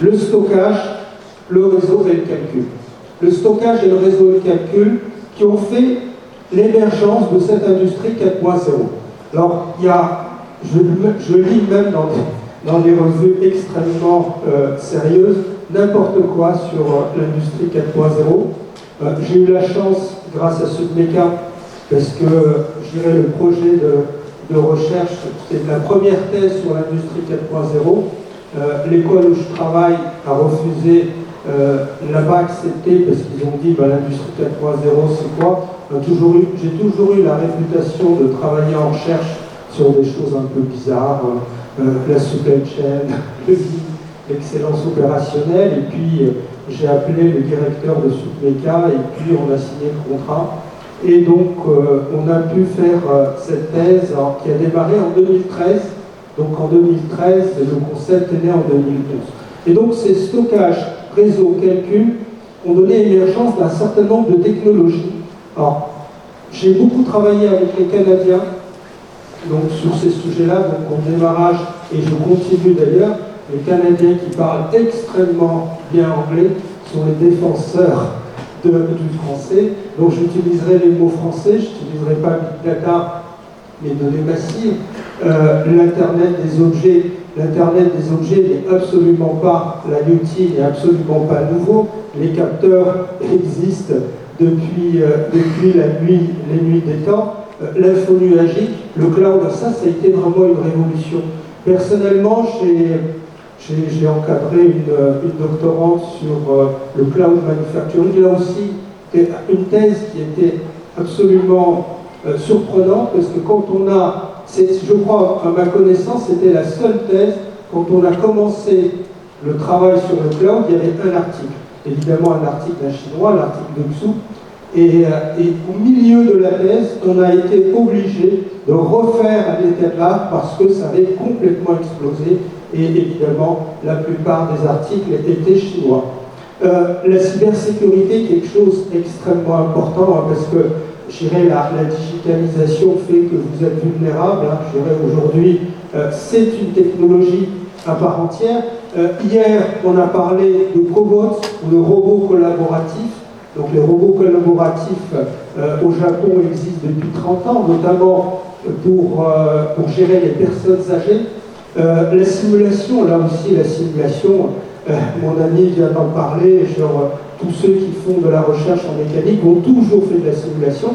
le stockage, le réseau et le calcul. Le stockage et le réseau et le calcul qui ont fait l'émergence de cette industrie 4.0. Alors, il y a, je lis même dans des revues extrêmement sérieuses, n'importe quoi sur l'industrie 4.0. J'ai eu la chance, grâce à Sudmeca, parce que je dirais le projet de recherche, c'est la première thèse sur l'industrie 4.0. L'école où je travaille a refusé, n'a pas accepté parce qu'ils ont dit l'industrie 4.0 c'est quoi. J'ai toujours eu la réputation de travailler en recherche sur des choses un peu bizarres, la supply chain, l'excellence opérationnelle, et puis j'ai appelé le directeur de Sudmeca et puis on a signé le contrat. Et donc on a pu faire cette thèse qui a démarré en 2013. Donc en 2013, le concept est né en 2011. Et donc ces stockages, réseau, calcul ont donné émergence d'un certain nombre de technologies. Alors, j'ai beaucoup travaillé avec les Canadiens donc, sur ces sujets-là, donc au démarrage, et je continue d'ailleurs. Les Canadiens qui parlent extrêmement bien anglais sont les défenseurs du français. Donc j'utiliserai les mots français, je n'utiliserai pas Big Data, mais données massives. L'Internet des objets n'est absolument pas l'IoT, n'est absolument pas nouveau. Les capteurs existent depuis les nuits des temps. L'info nuagique, le cloud, ça a été vraiment une révolution. Personnellement, j'ai encadré une doctorante sur le cloud manufacturing. Là aussi, une thèse qui était absolument surprenante, parce que quand on a, je crois, à ma connaissance, c'était la seule thèse, quand on a commencé le travail sur le cloud, il y avait un article. Évidemment, un article d'un Chinois, l'article de Xu. Et au milieu de la thèse, on a été obligé de refaire un état parce que ça avait complètement explosé. Et évidemment, la plupart des articles étaient chinois. La cybersécurité, quelque chose d'extrêmement important, parce que je dirais la digitalisation fait que vous êtes vulnérable. Je dirais aujourd'hui, c'est une technologie à part entière. Hier, on a parlé de cobots ou de robots collaboratifs. Donc les robots collaboratifs au Japon existent depuis 30 ans, notamment pour gérer les personnes âgées. La simulation, là aussi la simulation, mon ami vient d'en parler, genre tous ceux qui font de la recherche en mécanique ont toujours fait de la simulation.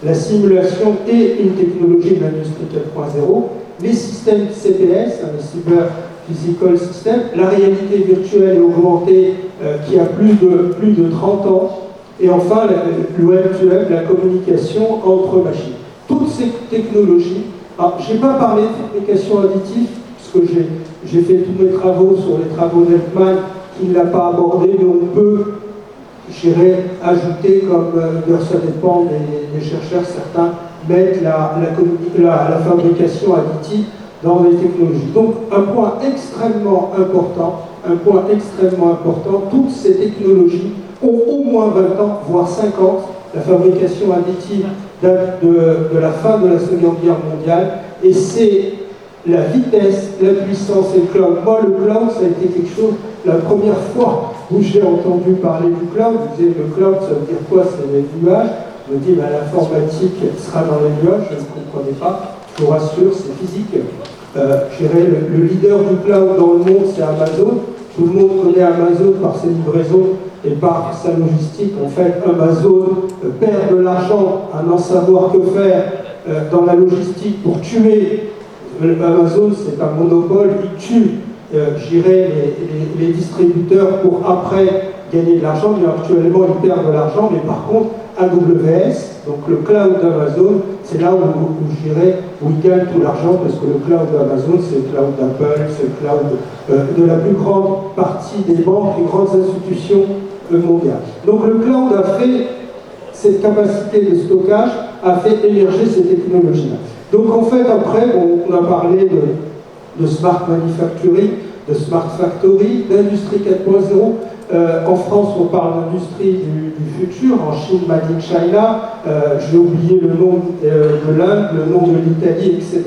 La simulation est une technologie de l'industrie 4.0. Les systèmes CPS, les Cyber Physical Systems, la réalité virtuelle et augmentée qui a plus de 30 ans. Et enfin, le web-to-web, la communication entre machines. Toutes ces technologies, je n'ai pas parlé de fabrication additive, parce que j'ai fait tous mes travaux sur les travaux d'Elfman, qui ne l'a pas abordé, mais on peut, ajouter, comme ça dépend des chercheurs, certains mettent la fabrication additive dans les technologies. Donc, un point extrêmement important, toutes ces technologies ont au moins 20 ans, voire 50. La fabrication additive date de la fin de la Seconde Guerre mondiale, et c'est la vitesse, la puissance et le cloud. Moi, le cloud, ça a été quelque chose, la première fois où j'ai entendu parler du cloud, je disais, le cloud, ça veut dire quoi? C'est les nuages. Je me dis, l'informatique sera dans les nuages, je ne comprenais pas. Je vous rassure, c'est physique. Le leader du cloud dans le monde, c'est Amazon. Tout le monde connaît Amazon par ses livraisons et par sa logistique. En fait, Amazon perd de l'argent à n'en savoir que faire dans la logistique pour tuer. Amazon, c'est un monopole, il tue, les distributeurs pour après gagner de l'argent, mais actuellement ils perdent de l'argent, mais par contre, AWS, donc le cloud d'Amazon, c'est là où ils gagnent tout l'argent, parce que le cloud d'Amazon, c'est le cloud d'Apple, c'est le cloud de la plus grande partie des banques et grandes institutions mondiales. Donc le cloud a fait, cette capacité de stockage a fait émerger ces technologies-là. Donc en fait, après, on a parlé de smart manufacturing, de smart factory, d'industrie 4.0. En France, on parle d'industrie du futur, en Chine, Made in China, j'ai oublié le nom de l'Inde, le nom de l'Italie, etc.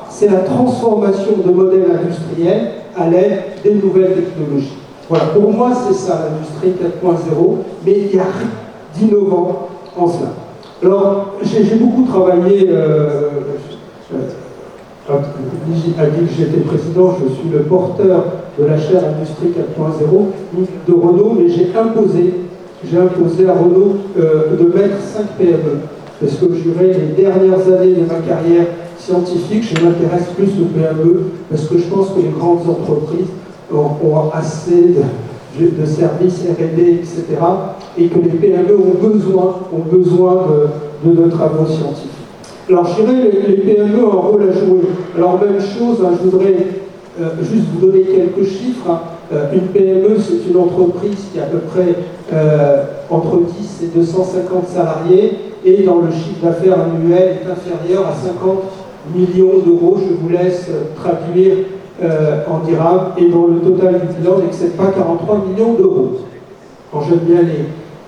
C'est la transformation de modèles industriels à l'aide des nouvelles technologies. Voilà, pour moi, c'est ça l'industrie 4.0, mais il n'y a rien d'innovant en cela. Alors, j'ai beaucoup travaillé, a dit que j'étais président, je suis le porteur de la chaire Industrie 4.0 de Renault, mais j'ai imposé à Renault de mettre 5 PME. Parce que je dirais, les dernières années de ma carrière scientifique, je m'intéresse plus aux PME, parce que je pense que les grandes entreprises ont assez de services R&D, etc., et que les PME ont besoin de nos travaux scientifiques. Alors, je dirais, les PME ont un rôle à jouer. Alors, même chose, hein, je voudrais juste vous donner quelques chiffres. Hein. Une PME, c'est une entreprise qui a à peu près entre 10 et 250 salariés, et dans le chiffre d'affaires annuel est inférieur à 50 millions d'euros. Je vous laisse traduire en dirhams, et dont le total du bilan n'excède pas 43 millions d'euros. Quand j'aime bien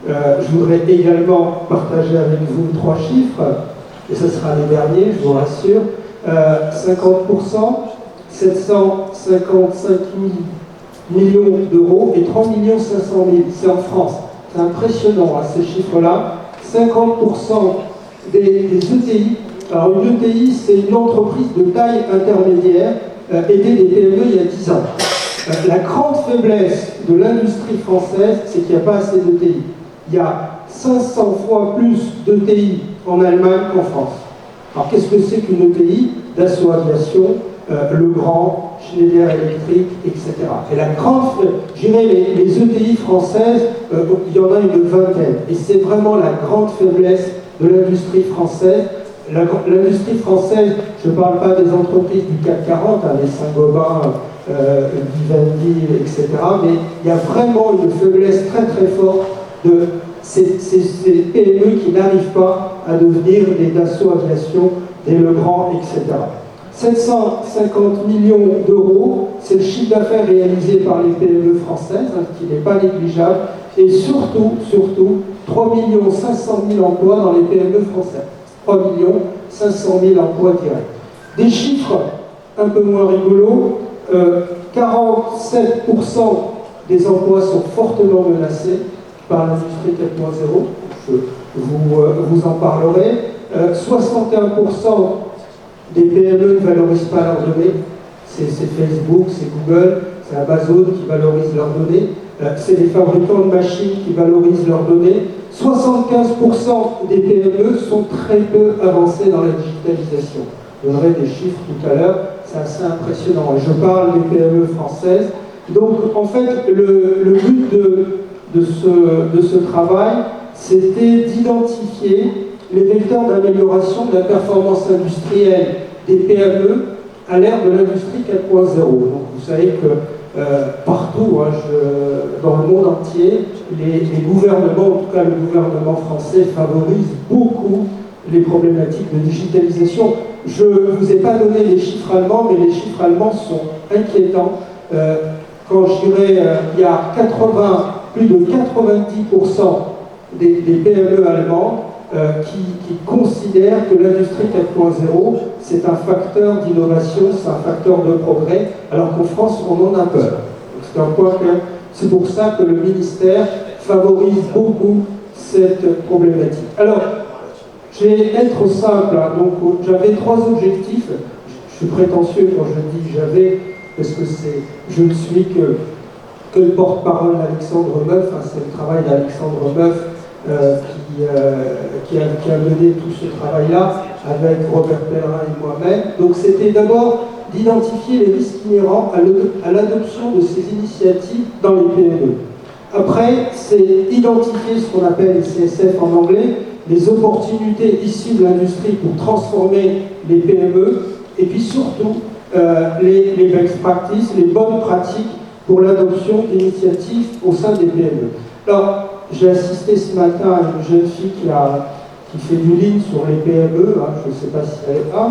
je voudrais également partager avec vous 3 chiffres, et ce sera les derniers, je vous rassure. 50%, 755 millions d'euros et 3 500 000, c'est en France. C'est impressionnant, hein, ces chiffres-là. 50% des ETI. Alors une ETI, c'est une entreprise de taille intermédiaire, aidée des PME il y a 10 ans. La grande faiblesse de l'industrie française, c'est qu'il n'y a pas assez d'ETI. Il y a 500 fois plus d'ETI en Allemagne qu'en France. Alors qu'est-ce que c'est qu'une ETI? Dassault Aviation, Legrand, Schneider Electric, etc. Et la grande, je dirais les ETI françaises, il y en a une vingtaine. Et c'est vraiment la grande faiblesse de l'industrie française. L'industrie française, je ne parle pas des entreprises du CAC 40, hein, les Saint-Gobain, Vivendi, etc. Mais il y a vraiment une faiblesse très très forte de ces PME qui n'arrivent pas à devenir des Dassault Aviation, des Legrand, etc. 750 millions d'euros, c'est le chiffre d'affaires réalisé par les PME françaises, hein, qui n'est pas négligeable, et surtout, 3 500 000 emplois dans les PME françaises. 3 500 000 emplois directs. Des chiffres un peu moins rigolos, 47% des emplois sont fortement menacés par l'industrie 4.0, je vous en parlerai. 61% des PME ne valorisent pas leurs données, c'est Facebook, c'est Google, c'est Amazon qui valorise leurs données, c'est les fabricants de machines qui valorisent leurs données. 75% des PME sont très peu avancées dans la digitalisation. Je donnerai des chiffres tout à l'heure, c'est assez impressionnant. Je parle des PME françaises. Donc, en fait, le but de ce travail, c'était d'identifier les vecteurs d'amélioration de la performance industrielle des PME à l'ère de l'industrie 4.0. Donc, vous savez que partout, hein, dans le monde entier, les gouvernements, en tout cas le gouvernement français, favorise beaucoup les problématiques de digitalisation. Je ne vous ai pas donné les chiffres allemands, mais les chiffres allemands sont inquiétants. Quand je dirais, il y a plus de 90% des PME allemandes qui considèrent que l'industrie 4.0, c'est un facteur d'innovation, c'est un facteur de progrès, alors qu'en France, on en a peur. C'est pour ça que le ministère favorise beaucoup cette problématique. Alors, je vais être simple, hein, donc j'avais 3 objectifs. Je suis prétentieux quand je dis j'avais, parce que je ne suis que le porte-parole d'Alexandre Meuf, hein, c'est le travail d'Alexandre Meuf qui a mené tout ce travail-là avec Robert Pellerin et moi-même. Donc c'était d'abord d'identifier les risques inhérents à l'adoption de ces initiatives dans les PME. Après, c'est identifier ce qu'on appelle les CSF en anglais, les opportunités issues de l'industrie pour transformer les PME, et puis surtout les best practices, les bonnes pratiques pour l'adoption d'initiatives au sein des PME. Alors, j'ai assisté ce matin à une jeune fille qui fait du lean sur les PME, hein, je ne sais pas si elle est là.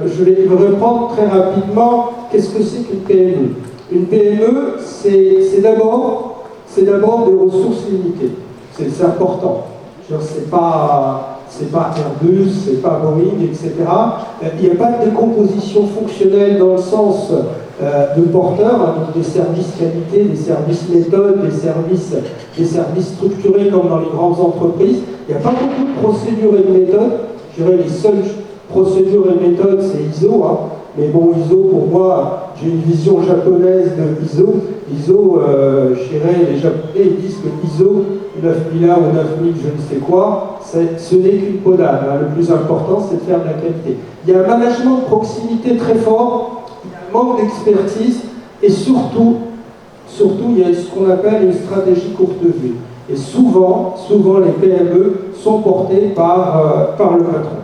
Je vais reprendre très rapidement qu'est-ce que c'est qu'une PME. Une PME, c'est d'abord des ressources limitées. C'est important. C'est pas c'est pas Airbus, c'est pas Boeing, etc. Il n'y a pas de décomposition fonctionnelle dans le sens de porteurs, hein, donc des services qualité, des services méthodes, des services structurés comme dans les grandes entreprises. Il n'y a pas beaucoup de procédures et de méthodes. Je dirais les seules procédures et méthodes, c'est ISO. Hein. Mais bon, ISO, pour moi, j'ai une vision japonaise de ISO. ISO, je dirais, les Japonais ils disent que ISO 9001 ou 9000 je ne sais quoi, ce n'est qu'une peau d'âne. Hein. Le plus important, c'est de faire de la qualité. Il y a un management de proximité très fort, il y a un manque d'expertise, et surtout, il y a ce qu'on appelle une stratégie courte vue. Et souvent, les PME sont portées par le patron.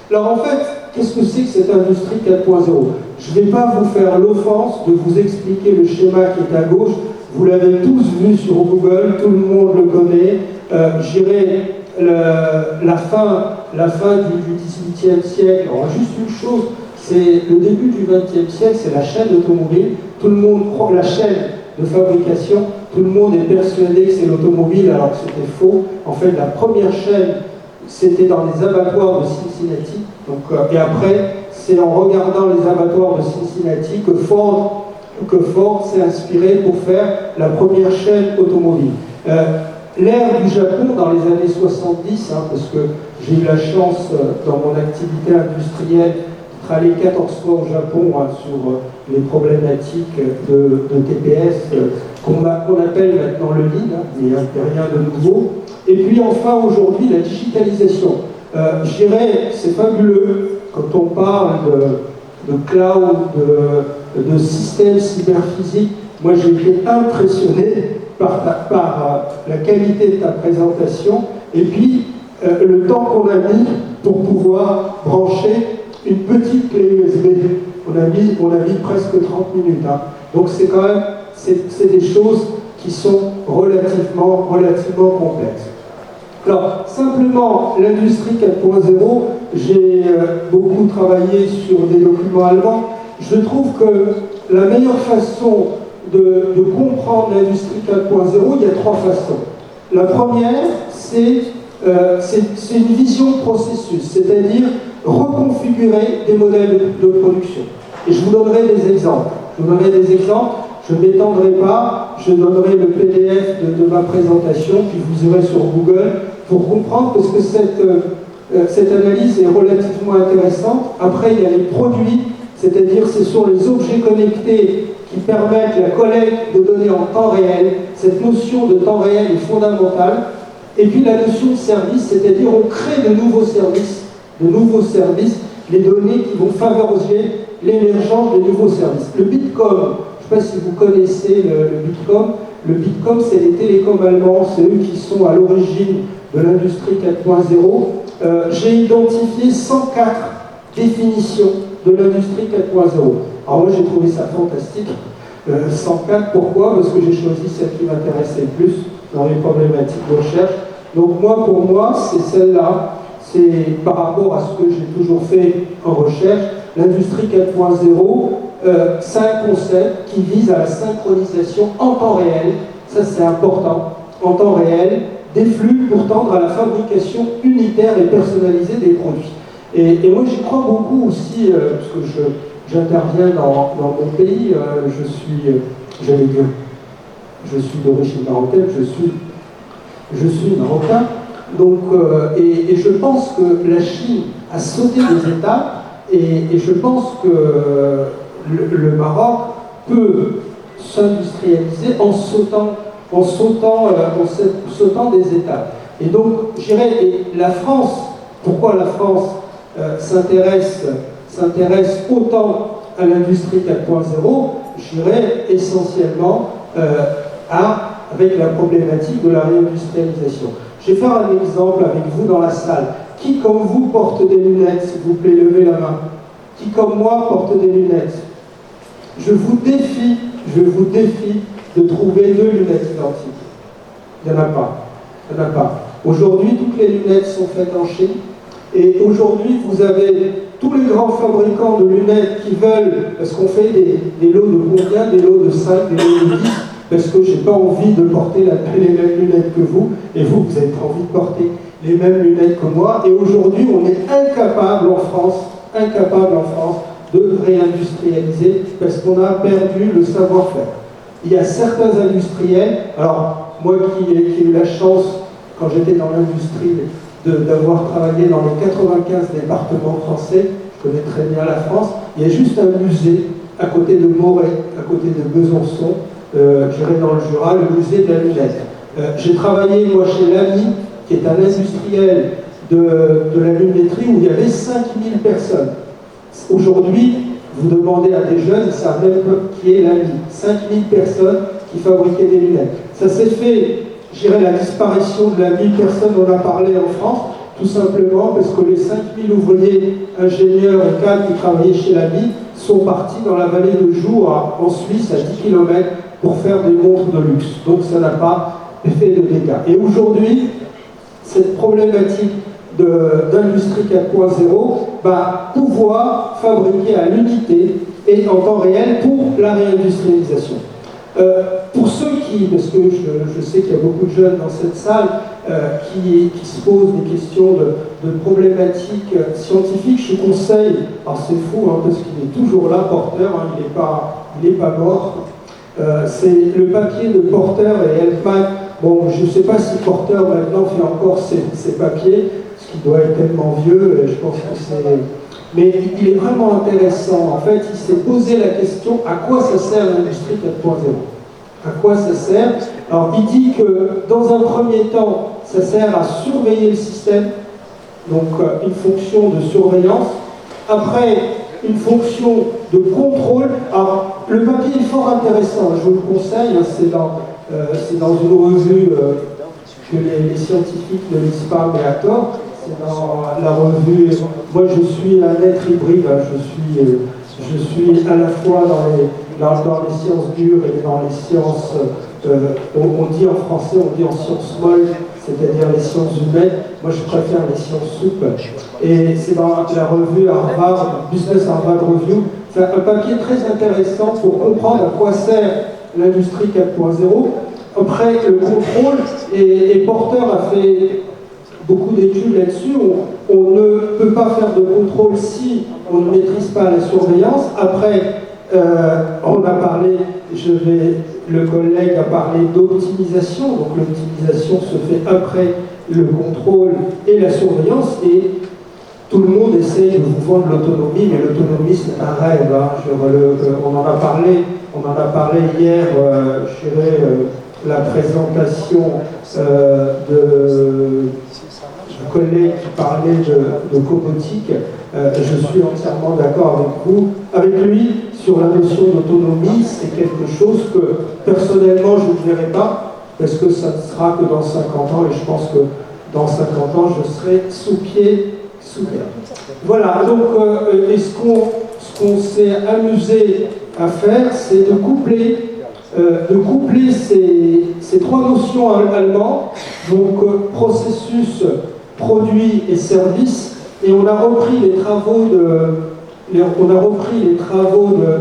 Alors en fait, qu'est-ce que c'est que cette industrie 4.0 ? Je ne vais pas vous faire l'offense de vous expliquer le schéma qui est à gauche. Vous l'avez tous vu sur Google, tout le monde le connaît. J'irai la fin du XVIIIe siècle. Alors juste une chose, c'est le début du XXe siècle, c'est la chaîne automobile. Tout le monde croit la chaîne de fabrication. Tout le monde est persuadé que c'est l'automobile alors que c'était faux. En fait, la première chaîne, c'était dans les abattoirs de Cincinnati. Donc, et après, c'est en regardant les abattoirs de Cincinnati que Ford s'est inspiré pour faire la première chaîne automobile. L'ère du Japon dans les années 70, hein, parce que j'ai eu la chance dans mon activité industrielle d'être allé 14 fois au Japon hein, sur les problématiques de TPS qu'on appelle maintenant le lean, hein, il n'y a rien de nouveau. Et puis enfin aujourd'hui la digitalisation. Je dirais c'est fabuleux quand on parle de cloud, de systèmes cyberphysiques. Moi j'ai été impressionné par la qualité de ta présentation et puis le temps qu'on a mis pour pouvoir brancher une petite clé USB. On a mis presque 30 minutes. Hein. Donc c'est quand même c'est des choses qui sont relativement complexes. Alors, simplement, l'industrie 4.0, j'ai beaucoup travaillé sur des documents allemands. Je trouve que la meilleure façon de comprendre l'industrie 4.0, il y a trois façons. La première, c'est une vision de processus, c'est-à-dire reconfigurer des modèles de production. Et je vous donnerai des exemples. Je ne m'étendrai pas, je donnerai le PDF de ma présentation, puis vous irez sur Google pour comprendre, parce que cette analyse est relativement intéressante. Après, il y a les produits, c'est-à-dire ce sont les objets connectés qui permettent la collecte de données en temps réel. Cette notion de temps réel est fondamentale. Et puis la notion de service, c'est-à-dire on crée de nouveaux services, les données qui vont favoriser l'émergence de nouveaux services. Le Bitkom, je ne sais pas si vous connaissez le Bitkom. Le Bitkom, c'est les télécoms allemands, c'est eux qui sont à l'origine de l'industrie 4.0. J'ai identifié 104 définitions de l'industrie 4.0. Alors moi, j'ai trouvé ça fantastique. 104, pourquoi ? Parce que j'ai choisi celle qui m'intéressait le plus dans les problématiques de recherche. Donc moi, pour moi, c'est celle-là. C'est par rapport à ce que j'ai toujours fait en recherche. L'industrie 4.0, c'est un concept qui vise à la synchronisation en temps réel, ça c'est important, en temps réel, des flux pour tendre à la fabrication unitaire et personnalisée des produits. Et moi j'y crois beaucoup aussi, parce que j'interviens dans mon pays, je suis d'origine marocaine, je suis marocain, donc, et je pense que la Chine a sauté des étapes. Et je pense que le Maroc peut s'industrialiser en sautant des étapes. Et donc, je dirais, la France, pourquoi la France s'intéresse autant à l'industrie 4.0, je dirais essentiellement avec la problématique de la réindustrialisation. Je vais faire un exemple avec vous dans la salle. Qui, comme vous, porte des lunettes, s'il vous plaît, levez la main. Qui, comme moi, porte des lunettes? Je vous défie de trouver deux lunettes identiques. Il n'y en a pas. Aujourd'hui, toutes les lunettes sont faites en Chine. Et aujourd'hui, vous avez tous les grands fabricants de lunettes qui veulent, parce qu'on fait des lots de combien? Des lots de 5, des lots de 10, parce que je n'ai pas envie de porter les mêmes lunettes que vous, et vous avez envie de porter. les mêmes lunettes que moi, et aujourd'hui on est incapable en France de réindustrialiser parce qu'on a perdu le savoir-faire. Il y a certains industriels, alors moi qui ai eu la chance, quand j'étais dans l'industrie, d'avoir travaillé dans les 95 départements français, je connais très bien la France, il y a juste un musée à côté de Moret, à côté de Besançon, j'irai dans le Jura, le musée de la lunette. J'ai travaillé moi chez Lamy, qui est un industriel de la lunetterie où il y avait 5000 personnes. Aujourd'hui, vous demandez à des jeunes, ils savent même pas qui est Lamy. 5000 personnes qui fabriquaient des lunettes. Ça s'est fait, je dirais, la disparition de Lamy, personne n'en a parlé en France, tout simplement parce que les 5000 ouvriers, ingénieurs et cadres qui travaillaient chez Lamy sont partis dans la vallée de Joux, en Suisse, à 10 km, pour faire des montres de luxe. Donc ça n'a pas fait de dégâts. Et aujourd'hui, cette problématique d'industrie 4.0 va pouvoir fabriquer à l'unité et en temps réel pour la réindustrialisation. Pour ceux qui, parce que je sais qu'il y a beaucoup de jeunes dans cette salle qui se posent des questions de problématiques scientifiques, je conseille, alors c'est fou parce qu'il est toujours là, Porter, il n'est pas mort, c'est le papier de Porter et Elfman. Bon, je ne sais pas si Porter maintenant fait encore ses papiers, parce qu'il doit être tellement vieux, je pense que c'est... Mais il est vraiment intéressant. En fait, il s'est posé la question, à quoi ça sert l'industrie 4.0 ? À quoi ça sert ? Alors, il dit que, dans un premier temps, ça sert à surveiller le système, donc une fonction de surveillance. Après, une fonction de contrôle. Alors, le papier est fort intéressant, je vous le conseille, c'est dans une revue que les scientifiques ne lisent pas, mais à tort. C'est dans la revue. Moi, je suis un être hybride. Je suis à la fois dans les sciences dures et dans les sciences. On dit en français, on dit en sciences molles, c'est-à-dire les sciences humaines. Moi, je préfère les sciences souples. Et c'est dans la revue Harvard, Business Harvard Review. C'est un papier très intéressant pour comprendre à quoi sert l'industrie 4.0. Après, le contrôle, et Porter a fait beaucoup d'études là-dessus. On ne peut pas faire de contrôle si on ne maîtrise pas la surveillance. Après, on a parlé, le collègue a parlé d'optimisation. Donc l'optimisation se fait après le contrôle et la surveillance. Et tout le monde essaie de vous vendre l'autonomie, mais l'autonomie c'est un rêve. On en a parlé hier, je dirais, la présentation du collègue qui parlait de cobotique. Je suis entièrement d'accord avec lui sur la notion d'autonomie. C'est quelque chose que personnellement je ne verrai pas, parce que ça ne sera que dans 50 ans, et je pense que dans 50 ans je serai sous pied. Voilà, donc ce qu'on s'est amusé à faire, c'est de coupler ces trois notions allemandes, donc processus, produit et service, et on a repris les travaux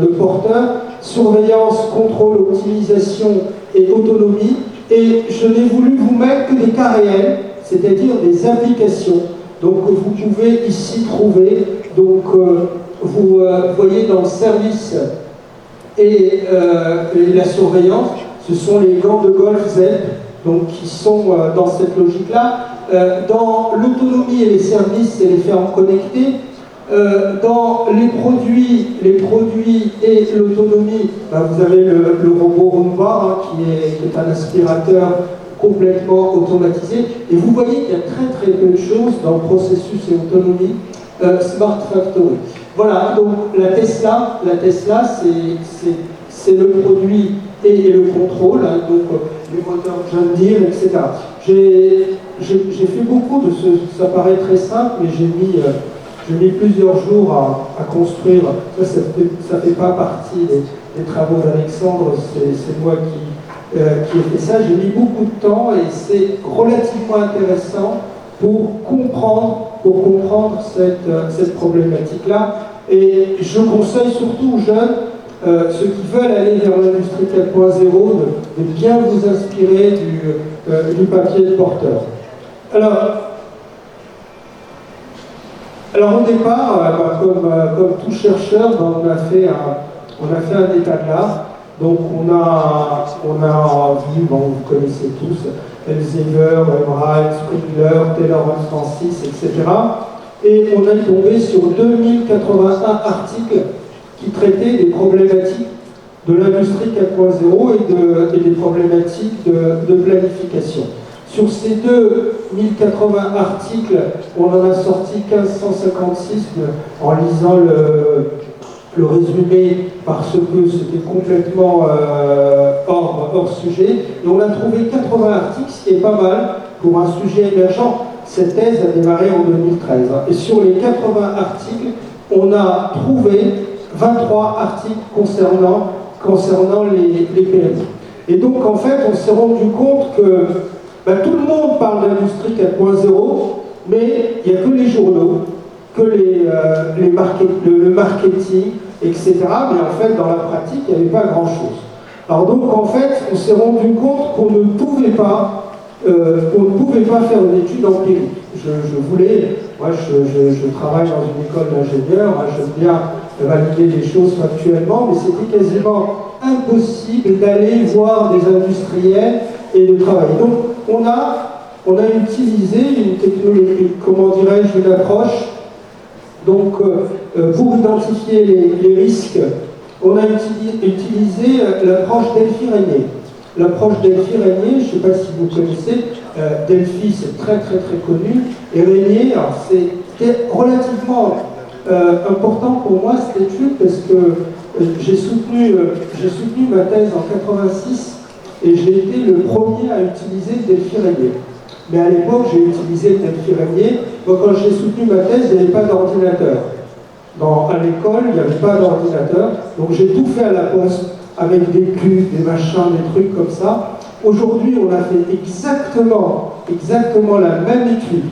de Porter, surveillance, contrôle, optimisation et autonomie, et je n'ai voulu vous mettre que des cas réels, c'est-à-dire des applications. Donc vous pouvez ici trouver, donc vous voyez dans le service et la surveillance, ce sont les gants de golf Z, donc qui sont dans cette logique-là. Dans l'autonomie et les services, c'est les fermes connectées. Dans les produits et l'autonomie, vous avez le robot Roomba, qui est un aspirateur complètement automatisé. Et vous voyez qu'il y a très très peu de choses dans le processus et autonomie. Smart Factory. Voilà, donc la Tesla c'est le produit et le contrôle, donc les moteurs John Deere, etc. J'ai fait beaucoup de ce, ça paraît très simple, mais j'ai mis plusieurs jours à construire. Ça fait pas partie des travaux d'Alexandre, c'est moi qui ai fait ça. J'ai mis beaucoup de temps et c'est relativement intéressant pour comprendre cette problématique-là. Et je conseille surtout aux jeunes, ceux qui veulent aller vers l'industrie 4.0, de bien vous inspirer du papier de Porter. Alors, Alors au départ, comme tout chercheur, on a fait un état de l'art. Donc on a vu, bon, vous connaissez tous, Elsevier, Wright, Springler, Taylor Francis, etc. Et on est tombé sur 2081 articles qui traitaient des problématiques de l'industrie 4.0 et des problématiques de planification. Sur ces 2080 articles, on en a sorti 1556 en lisant le résumé parce que c'était complètement hors sujet. Et on a trouvé 80 articles, ce qui est pas mal pour un sujet émergent. Cette thèse a démarré en 2013. Et sur les 80 articles, on a trouvé 23 articles concernant les PME. Et donc, en fait, on s'est rendu compte que tout le monde parle d'industrie 4.0, mais il n'y a que les journaux, que le marketing, etc. Mais en fait, dans la pratique, il n'y avait pas grand-chose. Alors donc, en fait, on s'est rendu compte qu'on ne pouvait pas faire une étude empirique. Moi je travaille dans une école d'ingénieurs, j'aime bien valider les choses factuellement, mais c'était quasiment impossible d'aller voir des industriels et de travailler. Donc on a utilisé une technologie, comment dirais-je, une approche, donc pour identifier les risques, on a utilisé l'approche Delphi-Régnier. L'approche Delphi-Régnier, je ne sais pas si vous connaissez, Delphi c'est très connu, et Régnier, c'était relativement important pour moi cette étude parce que j'ai soutenu ma thèse en 86 et j'ai été le premier à utiliser Delphi-Régnier. Mais à l'époque, j'ai utilisé Delphi-Régnier. Donc quand j'ai soutenu ma thèse, il n'y avait pas d'ordinateur. À l'école, il n'y avait pas d'ordinateur. Donc j'ai tout fait à la poste, avec des cubes, des machins, des trucs comme ça. Aujourd'hui, on a fait exactement la même étude,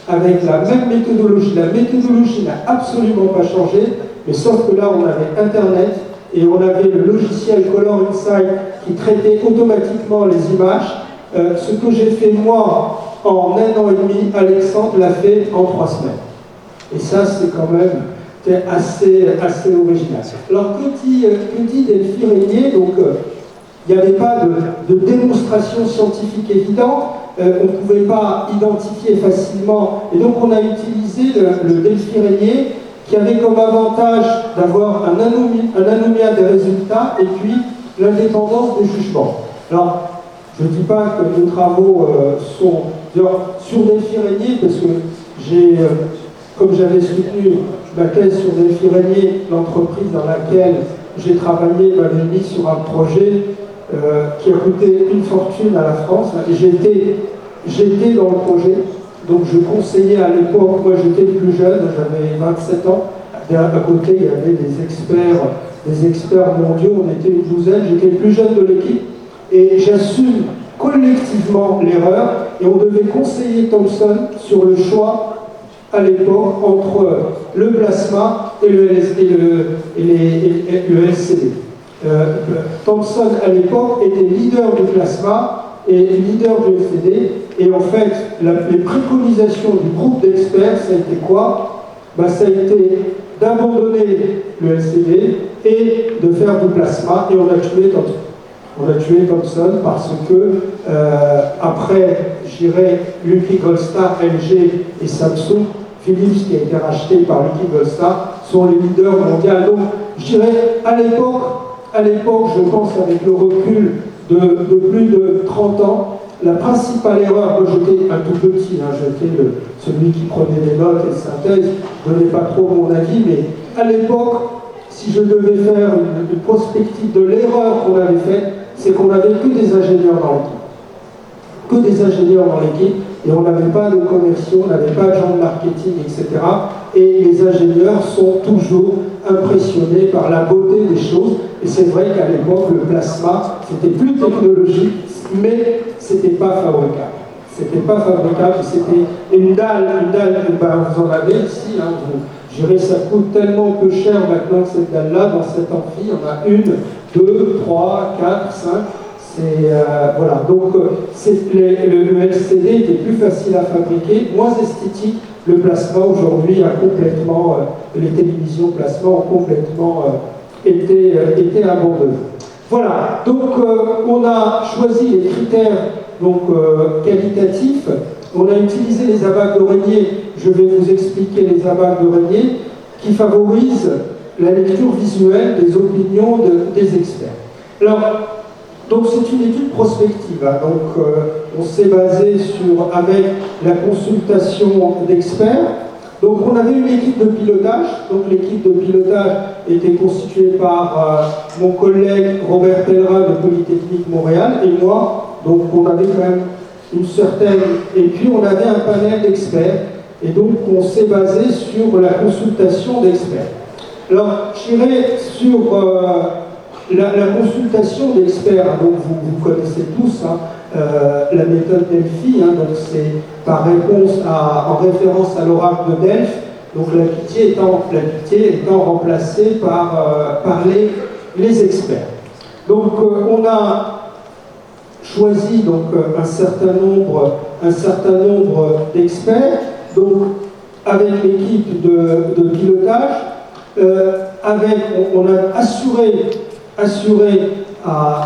avec la même méthodologie. La méthodologie n'a absolument pas changé, mais sauf que là, on avait Internet et on avait le logiciel Color Insight qui traitait automatiquement les images. Ce que j'ai fait moi en 1 an et demi, Alexandre l'a fait en 3 semaines. Et ça, c'est quand même assez original. Alors, que dit Delphi-Régnier? Donc, il n'y avait pas de démonstration scientifique évidente, on ne pouvait pas identifier facilement, et donc on a utilisé le Delphi-Régnier qui avait comme avantage d'avoir un anonymat des résultats et puis l'indépendance des jugements. Alors, je ne dis pas que nos travaux sont sur Delphi-Régnier, parce que comme j'avais soutenu ma thèse sur Delphi-Régnier, l'entreprise dans laquelle j'ai travaillé m'avait mis sur un projet qui a coûté une fortune à la France, et j'étais dans le projet, donc je conseillais à l'époque, moi j'étais plus jeune, j'avais 27 ans, à côté il y avait des experts mondiaux, on était une douzaine, j'étais le plus jeune de l'équipe, et j'assume collectivement l'erreur, et on devait conseiller Thomson sur le choix à l'époque entre le plasma et le LCD. Thomson à l'époque était leader du plasma et leader du LCD, et en fait les préconisations du groupe d'experts, ça a été quoi? Ça a été d'abandonner le LCD et de faire du plasma, et on a tué Thomson. On a tué Thomson parce que, après, j'irai Lucky Goldstar, LG et Samsung, Philips, qui a été racheté par Lucky Goldstar, sont les leaders mondiaux. Donc, je dirais, à l'époque, je pense avec le recul de plus de 30 ans, la principale erreur, moi j'étais un tout petit, j'étais celui qui prenait des notes et synthèses, je ne donnais pas trop mon avis, mais à l'époque, si je devais faire une prospective de l'erreur qu'on avait faite, c'est qu'on n'avait que des ingénieurs dans l'équipe. Que des ingénieurs dans l'équipe, et on n'avait pas de commerciaux, on n'avait pas de gens de marketing, etc. Et les ingénieurs sont toujours impressionnés par la beauté des choses. Et c'est vrai qu'à l'époque, le plasma, c'était plus technologique, mais c'était pas fabricable. C'était pas fabricable, c'était une dalle, vous en avez ici, je dirais, ça coûte tellement peu cher maintenant que cette dalle-là, dans cet amphi, il y en a 1, 2, 3, 4, 5. Voilà, donc le LCD était plus facile à fabriquer, moins esthétique. le plasma aujourd'hui a complètement, les télévisions plasma ont complètement été abandonnées. Voilà, donc on a choisi les critères donc, qualitatifs, on a utilisé les abacs d'oreiller, je vais vous expliquer les abacs d'oreiller, qui favorisent la lecture visuelle des opinions des experts. Alors, donc c'est une étude prospective, hein, donc on s'est basé avec la consultation d'experts. Donc on avait une équipe de pilotage, donc l'équipe de pilotage était constituée par mon collègue Robert Pellerin de Polytechnique Montréal et moi, donc on avait quand même une certaine... Et puis on avait un panel d'experts, et donc on s'est basé sur la consultation d'experts. Alors je dirais sur la consultation d'experts, donc vous connaissez tous, hein, la méthode Delphi, hein, donc c'est par en référence à l'oracle de Delphes, donc la pitié étant remplacée par les experts. Donc on a choisi donc, un certain nombre d'experts, donc avec l'équipe de pilotage, on a assuré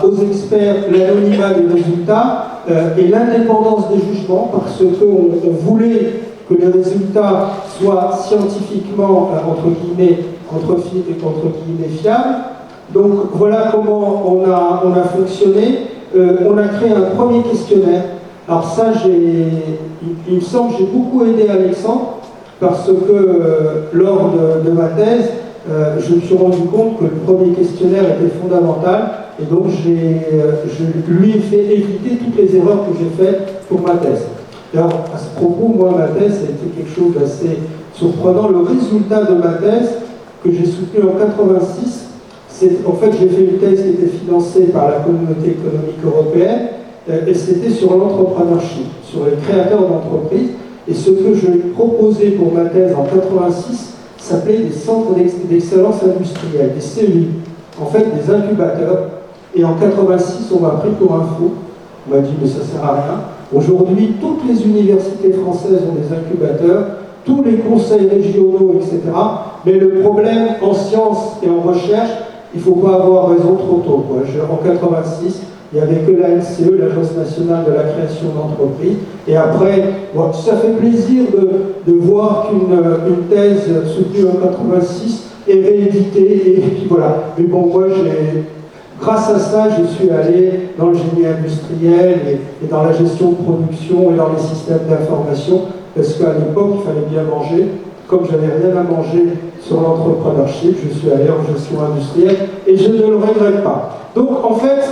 aux experts l'anonymat des résultats et l'indépendance des jugements parce qu'on voulait que les résultats soient scientifiquement, entre guillemets, fiables. Donc voilà comment on a fonctionné. On a créé un premier questionnaire. Alors ça, il me semble que j'ai beaucoup aidé Alexandre parce que lors de ma thèse, je me suis rendu compte que le premier questionnaire était fondamental et donc je lui ai fait éviter toutes les erreurs que j'ai faites pour ma thèse. Alors, à ce propos, moi, ma thèse, ça a été quelque chose d'assez surprenant. Le résultat de ma thèse, que j'ai soutenu en 86, en fait, j'ai fait une thèse qui était financée par la Communauté économique européenne et c'était sur l'entrepreneurship, sur les créateurs d'entreprises. Et ce que je proposais pour ma thèse en 86 s'appelait des centres d'excellence industrielle, des CEI, en fait des incubateurs. Et en 86, on m'a pris pour un fou. On m'a dit, mais ça ne sert à rien. Aujourd'hui, toutes les universités françaises ont des incubateurs, tous les conseils régionaux, etc. Mais le problème en sciences et en recherche, il ne faut pas avoir raison trop tôt. En 86, il n'y avait que l'ANCE, l'Agence nationale de la création d'entreprises. Et après, bon, ça fait plaisir de voir qu'une thèse soutenue en 86 est rééditée. Et puis voilà. Mais bon, moi, grâce à ça, je suis allé dans le génie industriel et dans la gestion de production et dans les systèmes d'information. Parce qu'à l'époque, il fallait bien manger. Comme je n'avais rien à manger sur l'entrepreneurship, je suis allé en gestion industrielle et je ne le regrette pas. Donc en fait,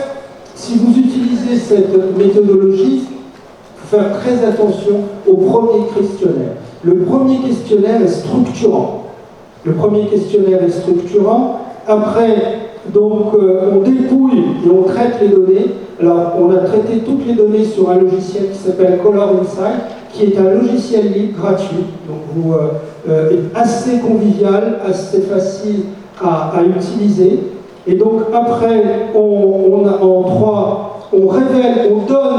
si vous utilisez cette méthodologie, il faut faire très attention au premier questionnaire. Le premier questionnaire est structurant. Après, donc, on dépouille et on traite les données. Alors, on a traité toutes les données sur un logiciel qui s'appelle Color Insight, qui est un logiciel libre gratuit, donc est assez convivial, assez facile à utiliser. Et donc après, on donne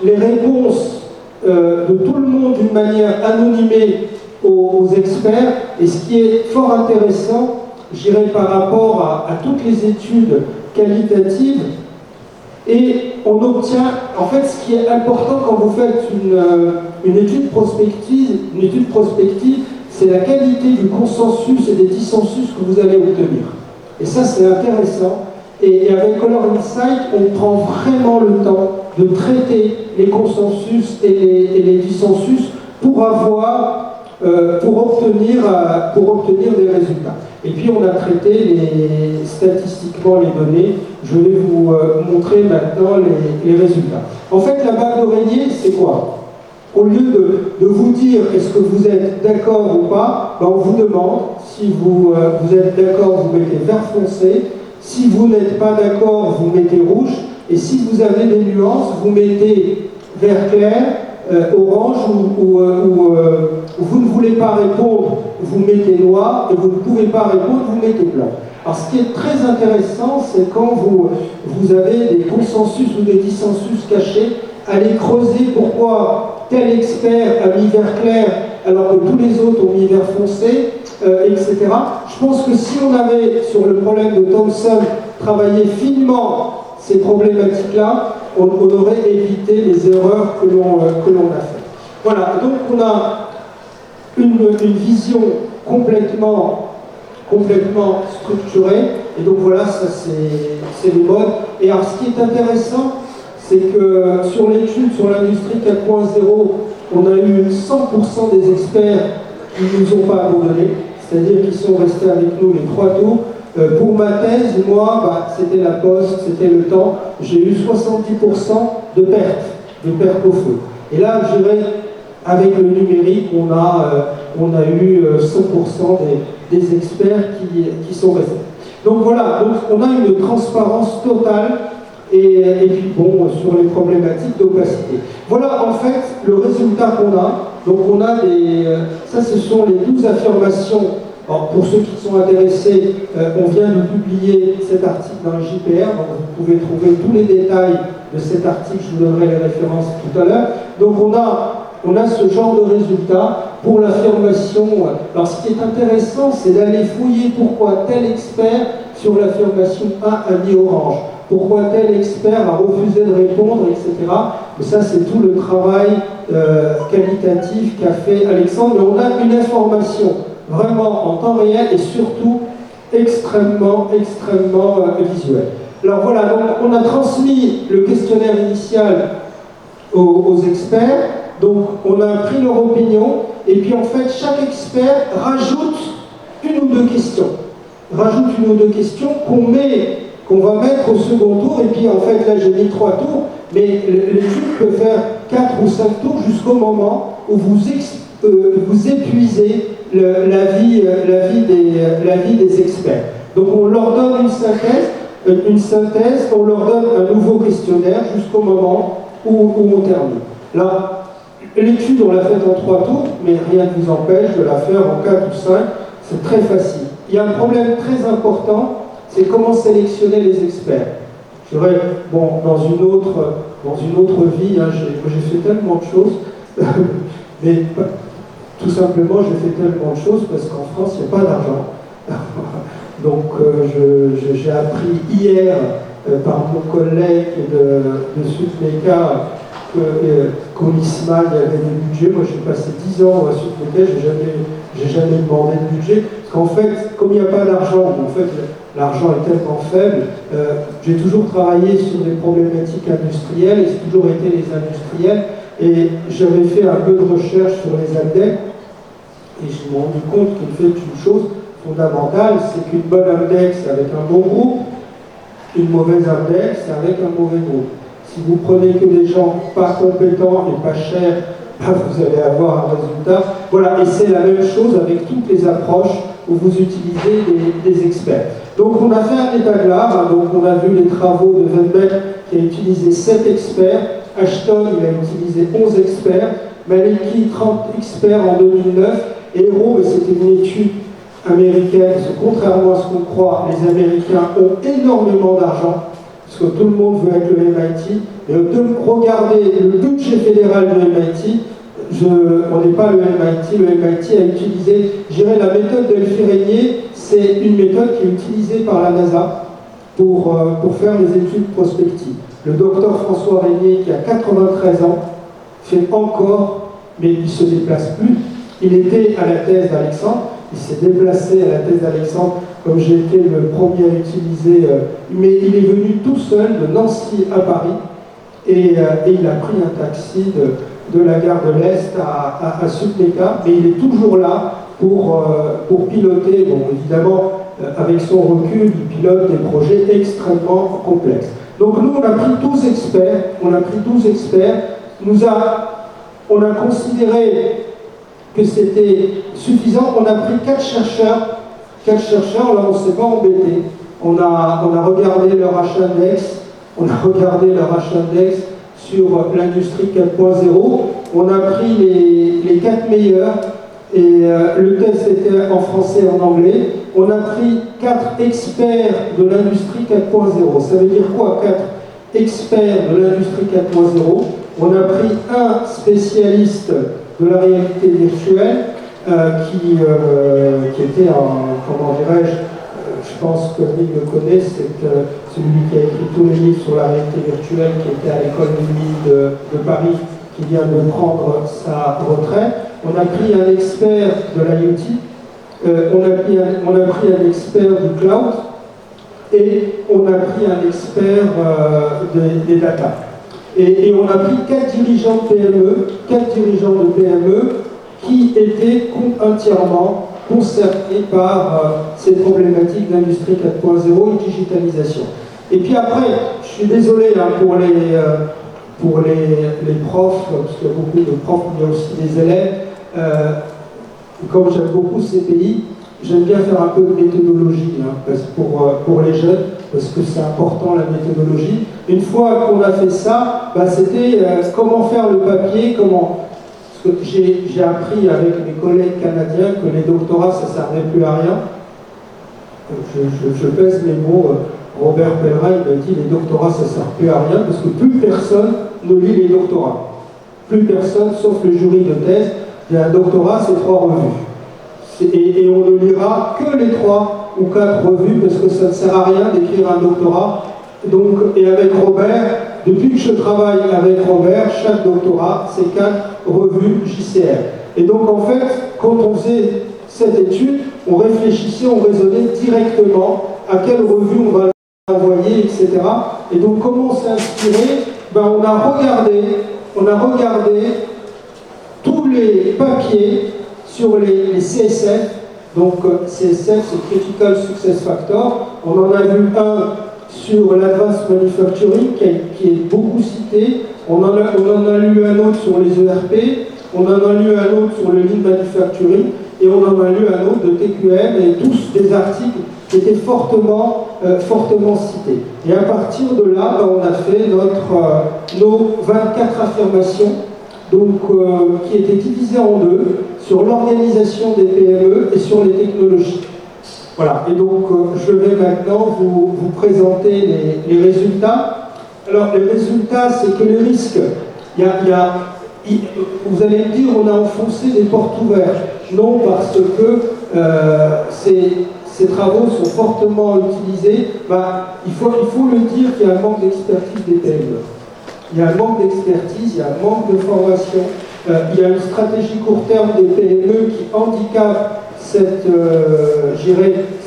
les réponses de tout le monde d'une manière anonymée aux experts. Et ce qui est fort intéressant, je dirais par rapport à toutes les études qualitatives, et on obtient, en fait, ce qui est important quand vous faites une étude prospective, c'est la qualité du consensus et des dissensus que vous allez obtenir. Et ça, c'est intéressant. Et avec Color Insight, on prend vraiment le temps de traiter les consensus et les dissensus pour obtenir des résultats. Et puis on a traité statistiquement les données. Je vais vous montrer maintenant les résultats. En fait, la bague d'oreiller, c'est quoi? Au lieu de vous dire est-ce que vous êtes d'accord ou pas, ben on vous demande si vous êtes d'accord, vous mettez vert foncé. Si vous n'êtes pas d'accord, vous mettez rouge. Et si vous avez des nuances, vous mettez vert clair, orange, ou vous ne voulez pas répondre, vous mettez noir, et vous ne pouvez pas répondre, vous mettez blanc. Alors ce qui est très intéressant, c'est quand vous avez des consensus ou des dissensus cachés, allez creuser pourquoi tel expert a mis vert clair alors que tous les autres ont mis vert foncé, etc. Je pense que si on avait, sur le problème de Thomson, travaillé finement ces problématiques-là, on aurait évité les erreurs que l'on a faites. Voilà, donc on a une vision complètement structurée, et donc voilà, ça c'est le mode. Et alors ce qui est intéressant, c'est que sur l'étude sur l'industrie 4.0, on a eu 100% des experts qui ne nous ont pas abandonnés, c'est-à-dire qu'ils sont restés avec nous les 3 tours. Pour ma thèse, moi, c'était la poste, c'était le temps, j'ai eu 70% de pertes au feu. Et là, je dirais, avec le numérique, on a eu 100% des experts qui sont restés. Donc voilà, donc on a une transparence totale et puis bon, sur les problématiques d'opacité. Voilà en fait le résultat qu'on a. Donc on a ça ce sont les 12 affirmations. Alors, pour ceux qui sont intéressés, on vient de publier cet article dans le JPR, donc vous pouvez trouver tous les détails de cet article, je vous donnerai les références tout à l'heure. Donc on a ce genre de résultat pour l'affirmation. Alors ce qui est intéressant, c'est d'aller fouiller pourquoi tel expert sur l'affirmation 1 a mis orange, pourquoi tel expert a refusé de répondre, etc. Mais ça, c'est tout le travail qualitatif qu'a fait Alexandre. Mais on a une information vraiment en temps réel et surtout extrêmement visuelle. Alors voilà, donc on a transmis le questionnaire initial aux experts, donc on a pris leur opinion, et puis en fait chaque expert rajoute une ou deux questions. Qu'on va mettre au second tour, et puis en fait là j'ai mis 3 tours, mais l'étude peut faire 4 ou 5 tours jusqu'au moment où vous épuisez l'avis des experts. Donc on leur donne une synthèse, on leur donne un nouveau questionnaire jusqu'au moment où on termine. Là, l'étude on l'a faite en 3 tours, mais rien ne vous empêche de la faire en 4 ou 5, c'est très facile. Il y a un problème très important, c'est comment sélectionner les experts. Je dirais, bon, dans une autre vie, hein, j'ai fait tellement de choses, mais tout simplement, j'ai fait tellement de choses parce qu'en France, il n'y a pas d'argent. Donc, j'ai appris hier par mon collègue de Sudmeca qu'au MISMA, il y avait des budgets. Moi, j'ai passé 10 ans à Sudmeca, j'ai jamais demandé de budget. Parce qu'en fait, comme il n'y a pas d'argent, en fait, l'argent est tellement faible, j'ai toujours travaillé sur des problématiques industrielles, et c'est toujours été les industriels. Et j'avais fait un peu de recherche sur les AMDEC, et je me suis rendu compte qu'il fait une chose fondamentale, c'est qu'une bonne AMDEC, c'est avec un bon groupe, une mauvaise AMDEC, c'est avec un mauvais groupe. Si vous prenez que des gens pas compétents et pas chers, vous allez avoir un résultat. Voilà, et c'est la même chose avec toutes les approches où vous utilisez des experts. Donc on a fait un état de l'art, hein, donc on a vu les travaux de Venbeck qui a utilisé 7 experts, Ashton il a utilisé 11 experts, Maleki 30 experts en 2009, et Hérault, c'était une étude américaine, parce que contrairement à ce qu'on croit, les Américains ont énormément d'argent, parce que tout le monde veut être le MIT, et regardez le budget fédéral du MIT, on n'est pas le MIT a utilisé, je dirais la méthode d'Elfi Régnier, c'est une méthode qui est utilisée par la NASA pour faire les études prospectives. Le docteur François Régnier, qui a 93 ans, fait encore, mais il ne se déplace plus. Il était à la thèse d'Alexandre, il s'est déplacé à la thèse d'Alexandre, comme j'ai été le premier à utiliser, mais il est venu tout seul de Nancy à Paris, et il a pris un taxi de la gare de l'Est à Sudmeca, mais il est toujours là pour piloter, bon évidemment avec son recul, il pilote des projets extrêmement complexes. Donc nous on a pris 12 experts, on a considéré que c'était suffisant, on a pris 4 chercheurs, là on ne s'est pas embêté, on a regardé leur H-index, sur l'industrie 4.0, on a pris les 4 meilleurs, et le test était en français et en anglais. On a pris 4 experts de l'industrie 4.0. Ça veut dire quoi, 4 experts de l'industrie 4.0? On a pris un spécialiste de la réalité virtuelle qui était comment dirais-je, je pense que lui le connaît, c'est celui qui a écrit tous les livres sur la réalité virtuelle, qui était à l'école de Paris, qui vient de prendre sa retraite. On a pris un expert de l'IoT, on a pris un expert du cloud, et on a pris un expert des data. Et on a pris 4 dirigeants de PME qui étaient entièrement concernés par ces problématiques d'industrie 4.0 et digitalisation. Et puis après, je suis désolé pour les profs, parce qu'il y a beaucoup de profs, mais il y a aussi des élèves. Comme j'aime beaucoup ces pays, j'aime bien faire un peu de méthodologie pour les jeunes, parce que c'est important la méthodologie. Une fois qu'on a fait ça, c'était comment faire le papier, parce que j'ai appris avec mes collègues canadiens que les doctorats, ça ne servait plus à rien. Je pèse mes mots. Robert Pellerin m'a dit les doctorats, ça ne sert plus à rien, parce que plus personne ne lit les doctorats. Plus personne, sauf le jury de thèse. Il y a un doctorat, c'est 3 revues. Et on ne lira que les 3 ou 4 revues, parce que ça ne sert à rien d'écrire un doctorat. Donc, et avec Robert, depuis que je travaille avec Robert, chaque doctorat, c'est 4 revues JCR. Et donc, en fait, quand on faisait cette étude, on réfléchissait, on raisonnait directement à quelle revue on va envoyer, etc. Et donc, comment on s'est inspiré? On a regardé tous les papiers sur les CSF. Donc, CSF, c'est Critical Success Factor. On en a vu un sur l'Advanced Manufacturing, qui est beaucoup cité. On en a lu un autre sur les ERP. On en a lu un autre sur le Lean Manufacturing. Et on en a lu un autre de TQM, et tous des articles qui étaient fortement cités. Et à partir de là, on a fait nos 24 affirmations, donc, qui étaient divisées en 2, sur l'organisation des PME et sur les technologies. Voilà, et donc je vais maintenant vous présenter les résultats. Alors, les résultats, c'est que les risques, vous allez me dire, on a enfoncé des portes ouvertes. Non, parce que ces travaux sont fortement utilisés. Il faut le dire qu'il y a un manque d'expertise des PME. Il y a un manque d'expertise, il y a un manque de formation. Il y a une stratégie court terme des PME qui handicape cette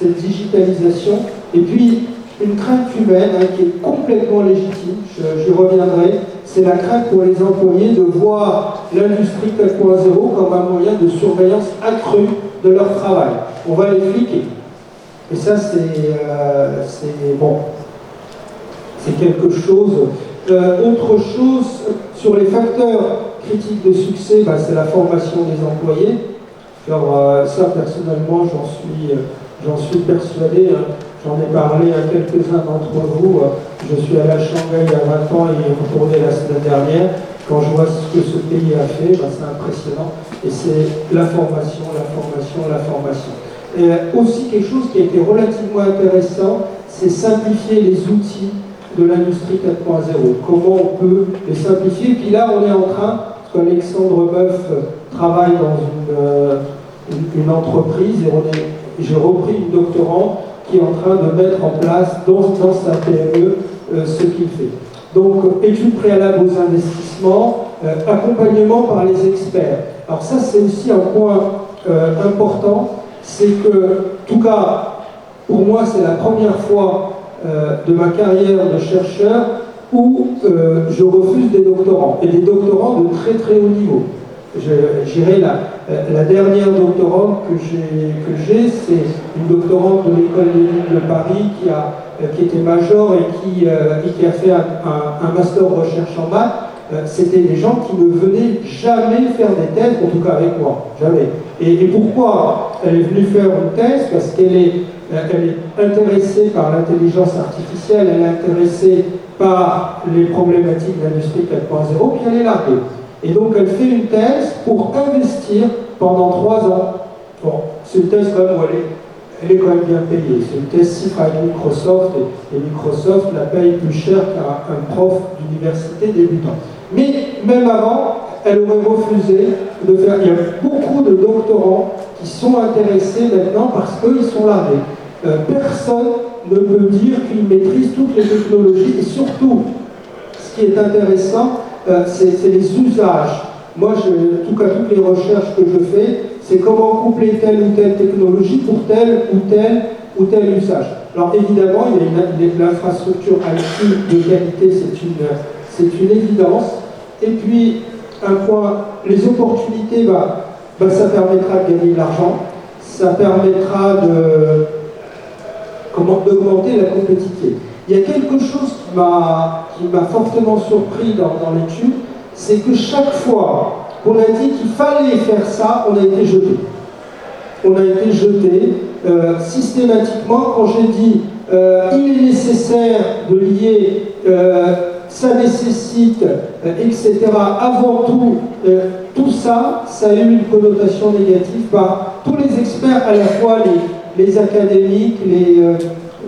digitalisation. Et puis, une crainte humaine qui est complètement légitime, j'y reviendrai, c'est la crainte pour les employés de voir l'industrie 4.0 comme un moyen de surveillance accrue de leur travail. On va les fliquer. Et ça, c'est bon. C'est quelque chose. Autre chose, sur les facteurs critiques de succès, c'est la formation des employés. Alors, ça, personnellement, j'en suis persuadé. J'en ai parlé à quelques-uns d'entre vous. Je suis allé à Shanghai il y a 20 ans et retourné la semaine dernière. Quand je vois ce que ce pays a fait, c'est impressionnant. Et c'est la formation. Et aussi, quelque chose qui a été relativement intéressant, c'est simplifier les outils de l'industrie 4.0. Comment on peut les simplifier? Et puis là, on est en train, parce qu'Alexandre Meuf travaille dans une entreprise, et j'ai repris une doctorante qui est en train de mettre en place dans sa PME ce qu'il fait. Donc, études préalables aux investissements, accompagnement par les experts. Alors ça, c'est aussi un point important, c'est que, en tout cas, pour moi, c'est la première fois de ma carrière de chercheur où je refuse des doctorants, et des doctorants de très très haut niveau. J'irai la dernière doctorante que j'ai, c'est une doctorante de l'école des Mines de Paris qui était major et qui a fait un master de recherche en maths. C'était des gens qui ne venaient jamais faire des thèses, en tout cas avec moi, jamais. Et pourquoi elle est venue faire une thèse? Parce qu'elle est intéressée par l'intelligence artificielle, elle est intéressée par les problématiques de l'industrie 4.0, puis elle est larguée. Et donc elle fait une thèse pour investir pendant 3 ans. Bon, c'est une thèse quand même où elle est quand même bien payée. C'est une thèse CIFRE avec Microsoft, et Microsoft la paye plus cher qu'un prof d'université débutant. Mais même avant, elle aurait refusé de faire. Il y a beaucoup de doctorants qui sont intéressés maintenant parce qu'ils sont largués. Personne ne peut dire qu'il maîtrise toutes les technologies et surtout, ce qui est intéressant, c'est les usages. Moi, en tout cas, toutes les recherches que je fais, c'est comment coupler telle ou telle technologie pour tel ou tel usage. Alors évidemment, il y a l'infrastructure IT de qualité, c'est une évidence. Et puis, un point, les opportunités, ça permettra de gagner de l'argent, ça permettra d'augmenter la compétitivité. Il y a quelque chose qui m'a fortement surpris dans l'étude, c'est que chaque fois qu'on a dit qu'il fallait faire ça, on a été jeté. On a été jeté systématiquement quand j'ai dit il est nécessaire de lier, ça nécessite, etc. Avant tout ça, ça a eu une connotation négative par tous les experts, à la fois les académiques,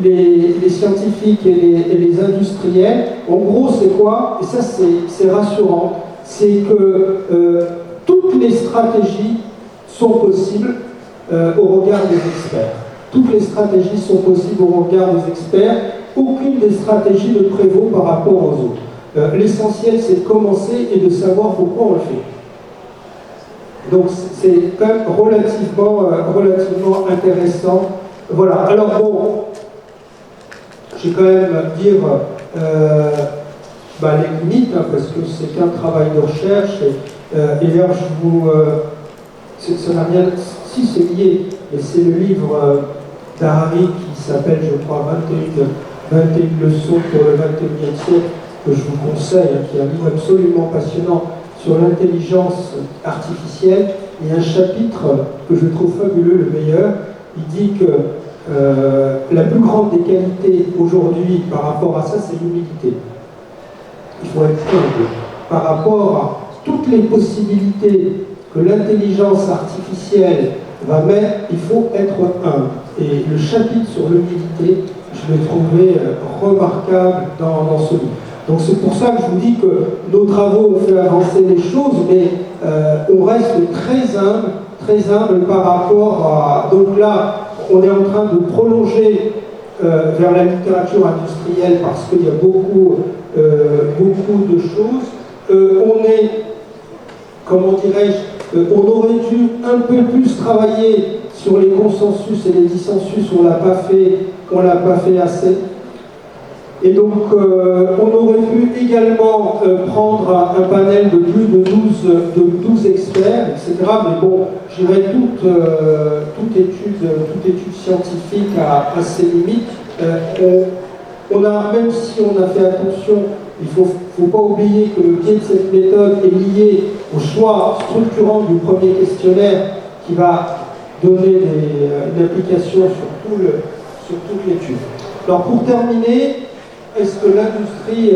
les scientifiques et les industriels. En gros, c'est quoi? Et ça, c'est rassurant. C'est que toutes les stratégies sont possibles au regard des experts. Toutes les stratégies sont possibles au regard des experts. Aucune des stratégies ne prévaut par rapport aux autres. L'essentiel, c'est de commencer et de savoir pourquoi on le fait. Donc, c'est quand même relativement intéressant. Voilà. Alors bon, j'ai quand même à dire les limites, parce que c'est qu'un travail de recherche. Et d'ailleurs, ça n'a rien. Si, c'est lié, mais c'est le livre d'Harari qui s'appelle, je crois, 21 leçons pour le 21e siècle, que je vous conseille, qui est un livre absolument passionnant sur l'intelligence artificielle. Il y a un chapitre que je trouve fabuleux, le meilleur. Il dit que la plus grande des qualités aujourd'hui par rapport à ça, c'est l'humilité. Il faut être humble par rapport à toutes les possibilités que l'intelligence artificielle va mettre. Il faut être humble. Et le chapitre sur l'humilité, je l'ai trouvé remarquable dans ce livre. Donc c'est pour ça que je vous dis que nos travaux ont fait avancer les choses, mais on reste très humble par rapport à... Donc là, on est en train de prolonger vers la littérature industrielle parce qu'il y a beaucoup de choses. On est, comment dirais-je, on aurait dû un peu plus travailler sur les consensus et les dissensus, on l'a pas fait assez. Et donc, on aurait pu également prendre un panel de plus de 12 experts, etc. Mais bon, je dirais toute étude scientifique a ses limites. Même si on a fait attention, il ne faut pas oublier que le biais de cette méthode est lié au choix structurant du premier questionnaire qui va donner une application sur toute l'étude. Alors, pour terminer, est-ce que l'industrie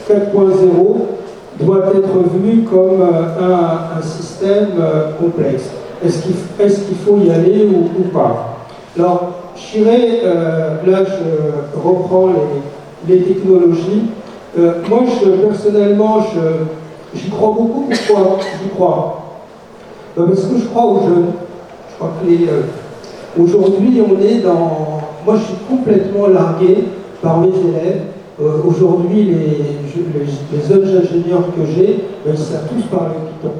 4.0 doit être vue comme un système complexe? Est-ce qu'il faut y aller ou pas? Alors, je dirais, là je reprends les technologies. Moi, personnellement, j'y crois beaucoup. Pourquoi j'y crois? Parce que je crois aux jeunes. Je crois que aujourd'hui, on est dans... Moi, je suis complètement largué par mes élèves. Aujourd'hui, les jeunes ingénieurs que j'ai, ils savent tous parler Python.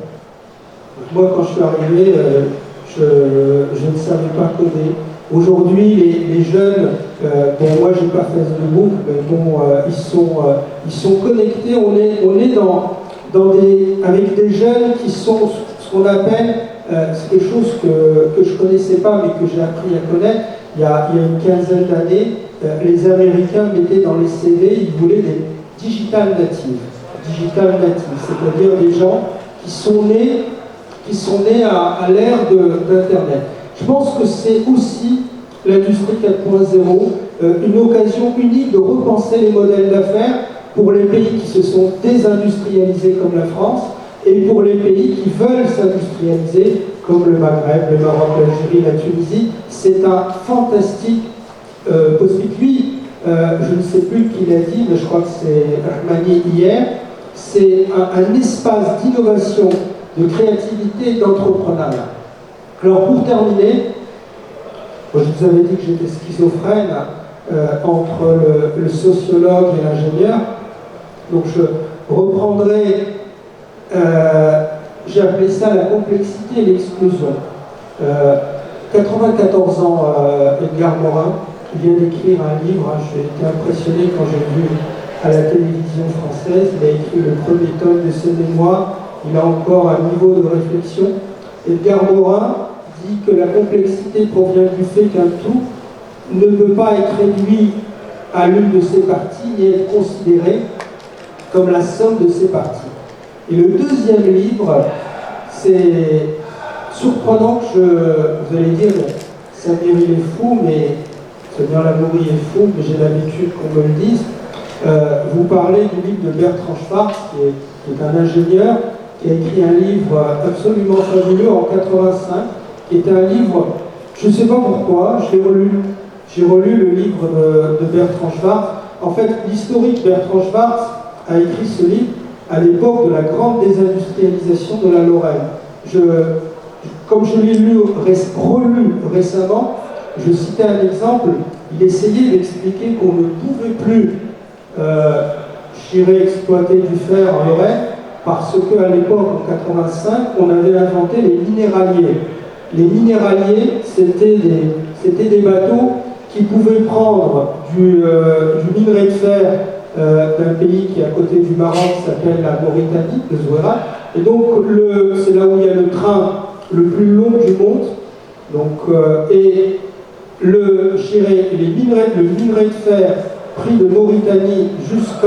Moi, quand je suis arrivé, je ne savais pas coder. Aujourd'hui, les jeunes, moi, j'ai pas Facebook, mais bon, ils sont connectés. On est avec des jeunes qui sont ce qu'on appelle, c'est quelque chose que je connaissais pas, mais que j'ai appris à connaître. Il y a une quinzaine d'années, les Américains mettaient dans les CV, ils voulaient des digital natives. Digital natives, c'est-à-dire des gens qui sont nés à l'ère d'Internet. Je pense que c'est aussi l'industrie 4.0, une occasion unique de repenser les modèles d'affaires pour les pays qui se sont désindustrialisés comme la France et pour les pays qui veulent s'industrialiser comme le Maghreb, le Maroc, l'Algérie, la Tunisie. C'est un fantastique possible. Lui, je ne sais plus qui l'a dit, mais je crois que c'est Rahmani hier, c'est un espace d'innovation, de créativité et d'entrepreneuriat. Alors pour terminer, je vous avais dit que j'étais schizophrène entre le sociologue et l'ingénieur, donc je reprendrai, j'ai appelé ça la complexité et l'exclusion. 94 ans, Edgar Morin, qui vient d'écrire un livre, j'ai été impressionné quand j'ai vu à la télévision française, il a écrit le premier tome de ses mémoires, il a encore un niveau de réflexion. Edgar Morin dit que la complexité provient du fait qu'un tout ne peut pas être réduit à l'une de ses parties et être considéré comme la somme de ses parties. Et le deuxième livre, c'est surprenant que vous allez dire, Samir il est fou, mais Samir Lamoury est fou, mais j'ai l'habitude qu'on me le dise. Vous parlez du livre de Bertrand Schwartz, qui est un ingénieur, qui a écrit un livre absolument fabuleux en 85, qui est un livre, je ne sais pas pourquoi, j'ai relu le livre de Bertrand Schwartz. En fait, l'historique Bertrand Schwartz a écrit ce livre à l'époque de la grande désindustrialisation de la Lorraine. Comme je l'ai relu récemment, je citais un exemple, il essayait d'expliquer qu'on ne pouvait plus exploiter du fer en Lorraine parce qu'à l'époque, en 85, on avait inventé les minéraliers. Les minéraliers, c'était des bateaux qui pouvaient prendre du minerai de fer d'un pays qui est à côté du Maroc, qui s'appelle la Mauritanie, le Zouérat. Et donc, c'est là où il y a le train le plus long du monde. Donc, et le minerai de fer pris de Mauritanie jusque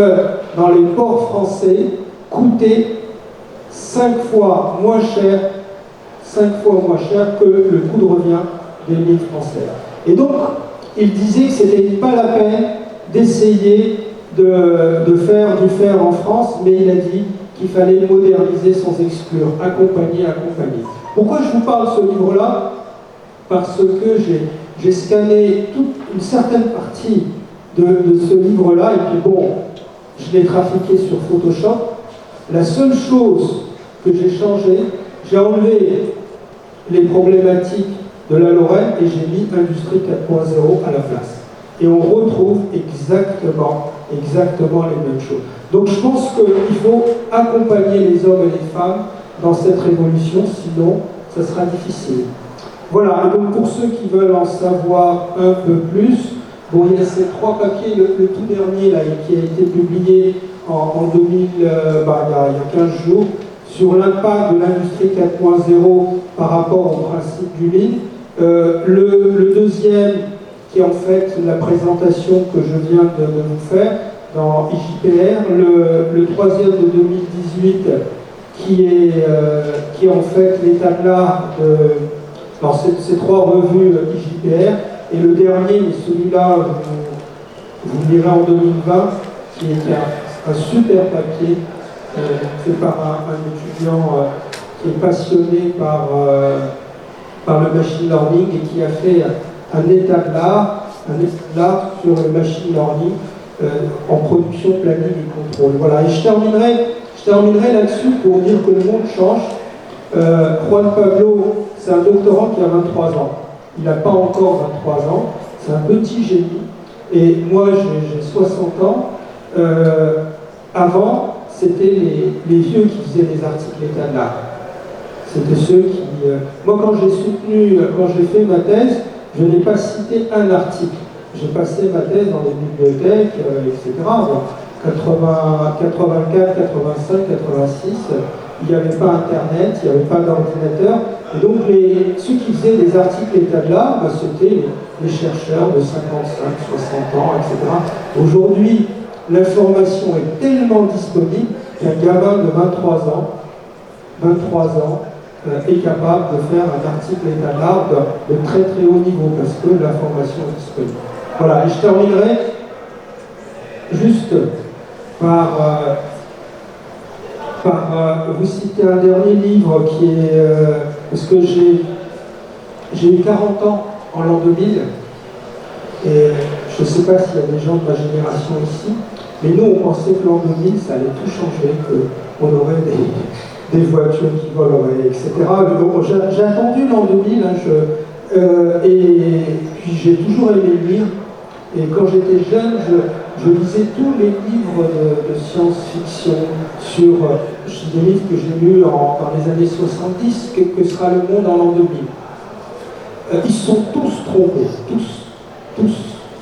dans les ports français coûtait 5 fois moins cher que le coût de revient des mines françaises. Et donc, il disait que ce n'était pas la peine d'essayer de faire du fer en France, mais il a dit qu'il fallait moderniser sans exclure, accompagner. Pourquoi je vous parle de ce livre-là? Parce que j'ai scanné toute une certaine partie de ce livre-là, et puis bon, je l'ai trafiqué sur Photoshop. La seule chose que j'ai changée, j'ai enlevé les problématiques de la Lorraine et j'ai mis Industrie 4.0 à la place. Et on retrouve exactement les mêmes choses. Donc je pense qu'il faut accompagner les hommes et les femmes dans cette révolution, sinon ça sera difficile. Voilà, et donc pour ceux qui veulent en savoir un peu plus, bon, il y a ces 3 papiers, le tout dernier là, qui a été publié en 2000, il y a 15 jours, sur l'impact de l'industrie 4.0 par rapport au principe du lean. Le deuxième, qui est en fait la présentation que je viens de vous faire dans IJPR, le troisième de 2018, qui est en fait l'état de l'art de... Alors, ces 3 revues IJPR, et le dernier, mais celui-là, vous lirez en 2020, qui est un super papier fait par un étudiant qui est passionné par le machine learning et qui a fait un état de l'art sur le machine learning en production, planning et contrôle. Voilà, et je terminerai là-dessus pour dire que le monde change. Juan Pablo, c'est un doctorant qui a 23 ans. Il n'a pas encore 23 ans, c'est un petit génie. Et moi, j'ai 60 ans. Avant, c'était les vieux qui faisaient des articles état de l'art. C'était ceux qui... Moi, quand j'ai fait ma thèse, je n'ai pas cité un article. J'ai passé ma thèse dans les bibliothèques, etc. Bon, 84, 85, 86, il n'y avait pas Internet, il n'y avait pas d'ordinateur. Et donc, ceux qui faisaient des articles état de l'art, c'était les chercheurs de 55, 60 ans, etc. Aujourd'hui, l'information est tellement disponible qu'un gamin de 23 ans est capable de faire un article état de l'art de très très haut niveau parce que l'information est disponible. Voilà, et je terminerai juste par vous citer un dernier livre qui est... parce que j'ai eu 40 ans en l'an 2000 et Je ne sais pas s'il y a des gens de ma génération ici, mais nous, on pensait que l'an 2000, ça allait tout changer, qu'on aurait des voitures qui voleraient, etc. Donc, j'ai attendu l'an 2000, hein, et puis j'ai toujours aimé lire. Et quand j'étais jeune, je lisais tous les livres de science-fiction sur des livres que j'ai lus dans les années 70, que sera le monde en l'an 2000. Ils sont tous trompés, tous.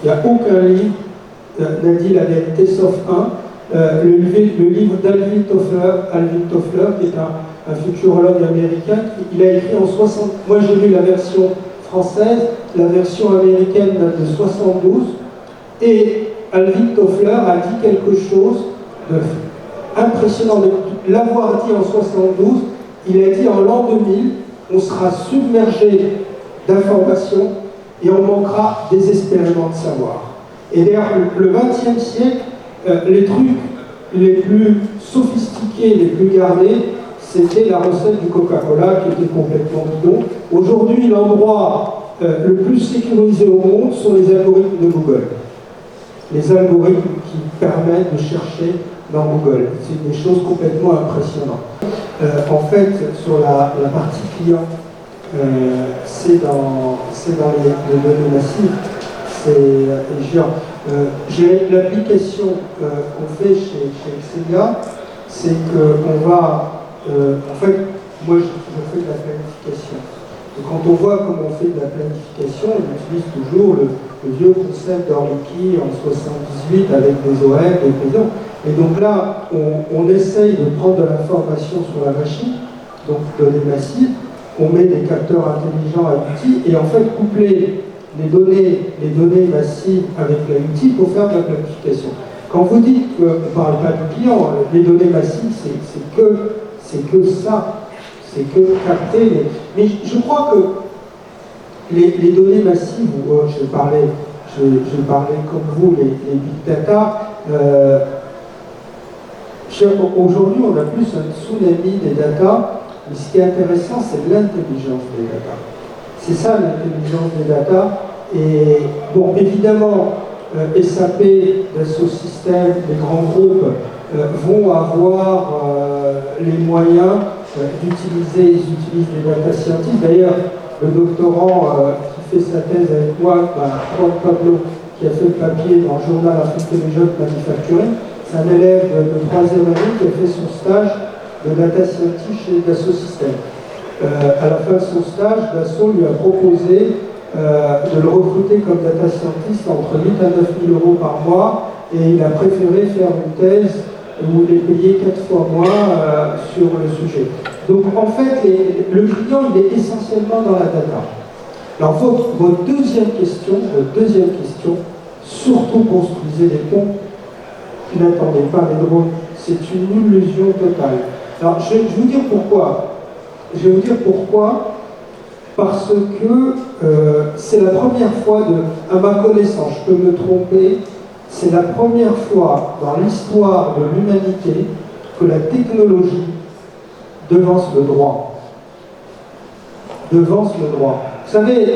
Il n'y a aucun livre n'a dit la vérité sauf un. Le livre d'Alvin Toffler, qui est un futurologue américain, il a écrit en 60. Moi j'ai lu la version française, la version américaine date de 72, et Alvin Toffler a dit quelque chose d'impressionnant. L'avoir dit en 72, il a dit en l'an 2000, on sera submergé d'informations et on manquera désespérément de savoir. Et d'ailleurs, le XXe siècle, les trucs les plus sophistiqués, les plus gardés, c'était la recette du Coca-Cola qui était complètement bidon. Aujourd'hui, l'endroit le plus sécurisé au monde sont les algorithmes de Google. Les algorithmes qui permettent de chercher dans Google. C'est des choses complètement impressionnantes. En fait, sur la partie client, c'est dans les données massives. J'ai l'application qu'on fait chez Excelia, c'est qu'on va, en fait, moi je fais de la planification. Et quand on voit comment on fait de la planification, on utilise toujours le vieux concept d'Orlicky en 78 avec des OR, des présidents. Et donc là, on essaye de prendre de l'information sur la machine, donc données massives, on met des capteurs intelligents à l'outil, et en fait coupler les données massives avec l'outil pour faire de la planification. Quand vous dites qu'on ne parle pas du client, les données massives, c'est que ça, c'est que capter. Mais je crois que les données massives, je vais parler comme vous, les big data, aujourd'hui on a plus un tsunami des data, mais ce qui est intéressant, c'est l'intelligence des data. C'est ça l'intelligence des data. Et bon, évidemment, SAP, Dassault Systèmes, les grands groupes vont avoir les moyens d'utiliser, ils utilisent des data scientists. D'ailleurs, le doctorant qui fait sa thèse avec moi, Juan Pablo, qui a fait le papier dans le journal Intelligent Manufacturing, c'est un élève de 3e année qui a fait son stage de data scientist chez Dassault Systèmes. À la fin de son stage, Dassault lui a proposé de le recruter comme data scientist entre 8 à 9 000 euros par mois, et il a préféré faire une thèse où il est payé 4 fois moins sur le sujet. Donc en fait, le client, il est essentiellement dans la data. Alors votre deuxième question, surtout construisez des ponts, n'attendez pas les drones, c'est une illusion totale. Alors je vais vous dire pourquoi. Parce que c'est la première fois, à ma connaissance, je peux me tromper, c'est la première fois dans l'histoire de l'humanité que la technologie devance le droit. Devance le droit. Vous savez,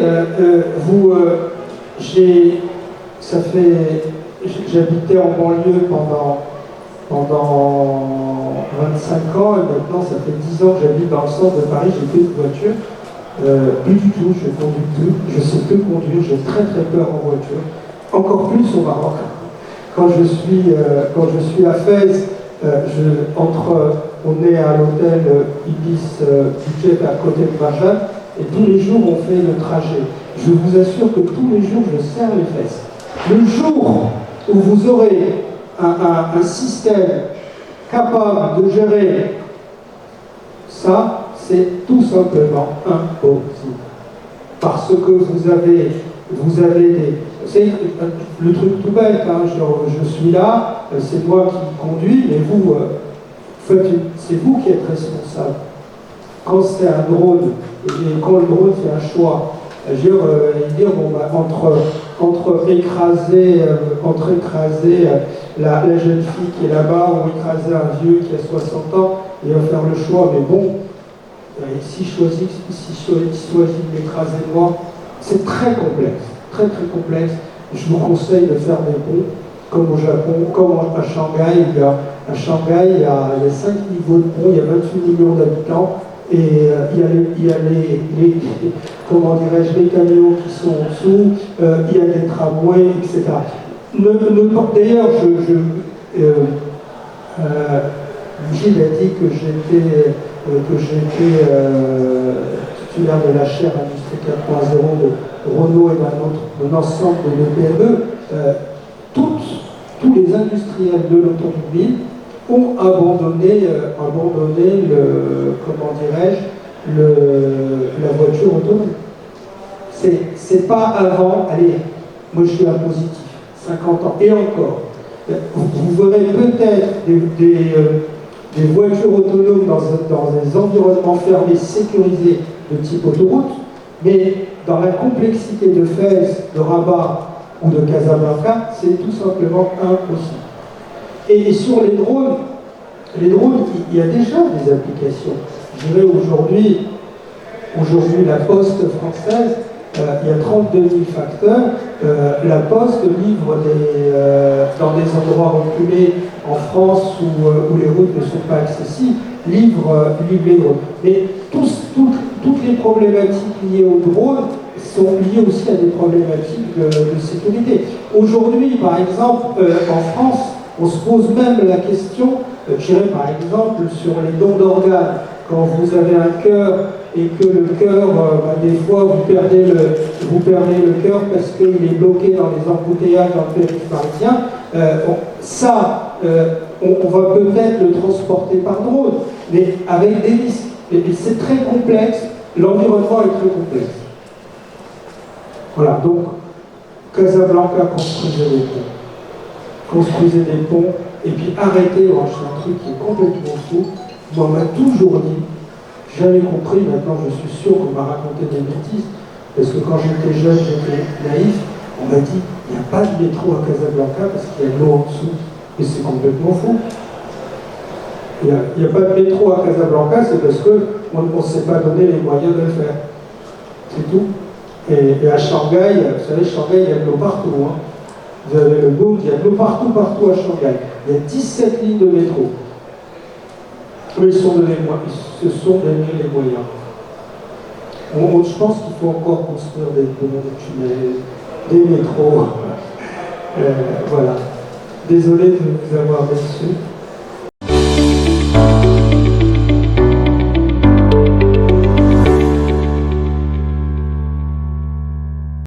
j'habitais en banlieue pendant 25 ans, et maintenant ça fait 10 ans que j'habite dans le centre de Paris, j'ai plus de voiture. Plus du tout, je conduis plus, je sais plus conduire, j'ai très très peur en voiture, encore plus au Maroc. Quand je suis à Fès, on est à l'hôtel Ibis Budget à côté de Marjane, et tous les jours on fait le trajet. Je vous assure que tous les jours je serre les fesses. Le jour où vous aurez un système capable de gérer ça, c'est tout simplement impossible. Parce que vous avez des... C'est le truc tout bête, hein, je suis là, c'est moi qui conduis, mais vous, c'est vous qui êtes responsable. Quand c'est un drone, et quand le drone fait un choix, entre écraser la jeune fille qui est là-bas, ou écraser un vieux qui a 60 ans, il va faire le choix, mais bon, s'il choisit de l'écraser moi, c'est très complexe, très très complexe. je vous conseille de faire des ponts, comme au Japon, comme à Shanghai. À Shanghai, il y a 5 niveaux de ponts, il y a 28 millions d'habitants, et il y a les comment dirais-je, les camions qui sont en dessous, il y a des tramways, etc. D'ailleurs, Gilles a dit que j'étais titulaire de la chaire Industrie 4.0 de Renault et d'un ensemble de PME. Tous les industriels de l'automobile ont abandonné comment dirais-je, la voiture autonome. C'est pas avant, allez, moi je suis un positif, 50 ans, et encore. Vous verrez peut-être des voitures autonomes dans des environnements fermés, sécurisés de type autoroute, mais dans la complexité de Fès, de Rabat ou de Casablanca, c'est tout simplement impossible. Et sur les drones, il y a déjà des applications. Je dirais aujourd'hui la Poste française, il y a 32 000 facteurs. La Poste livre dans des endroits reculés en France où les routes ne sont pas accessibles, livre les drones. Mais toutes les problématiques liées aux drones sont liées aussi à des problématiques de sécurité. Aujourd'hui, par exemple, en France, on se pose même la question, je dirais par exemple sur les dons d'organes. Quand vous avez un cœur et que le cœur, des fois, vous perdez le cœur parce qu'il est bloqué dans les embouteillages dans le périph' parisien, on va peut-être le transporter par drone, mais avec des risques. Et c'est très complexe, l'environnement est très complexe. Voilà, donc, Casablanca construisez des ponts, et puis arrêtez, c'est un truc qui est complètement fou. On m'a toujours dit, j'avais compris, maintenant je suis sûr qu'on m'a raconté des bêtises, parce que quand j'étais jeune, j'étais naïf, on m'a dit, il n'y a pas de métro à Casablanca parce qu'il y a de l'eau en dessous. Et c'est complètement fou. Il n'y a pas de métro à Casablanca, c'est parce qu'on ne s'est pas donné les moyens de le faire. C'est tout. Et à Shanghai, vous savez, Shanghai, il y a de l'eau partout. Hein. Vous avez le boom, il y a de l'eau partout à Shanghai. Il y a 17 lignes de métro. Eux, ils se sont donné les moyens. Je pense qu'il faut encore construire des tunnels, des métros. Voilà. Désolé de vous avoir déçu.